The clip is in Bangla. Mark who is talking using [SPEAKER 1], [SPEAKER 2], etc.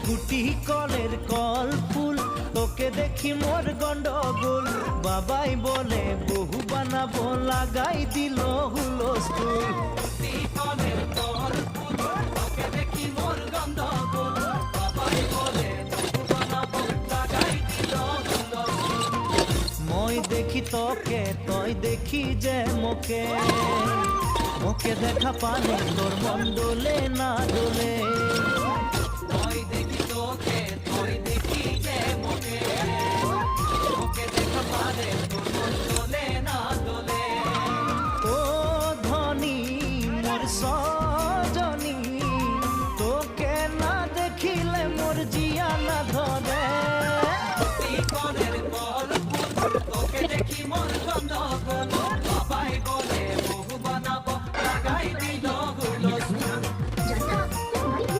[SPEAKER 1] গুটি কলের কল ফুল, তোকে দেখি মোর গন্ডগোল। বাবাই বলে বহু বানাবো, লাগাই দিল হুলস্থুল। গুটি কলের কল ফুল, তোকে দেখি মোর গন্ডগোল। বাবাই বলে বহু বানাবো, লাগাই দিল হুলস্থুল। মই দেখি তোকে, তই দেখি যে মোকে, মোকে দেখা পানে তোর মন দোলে না দোলে।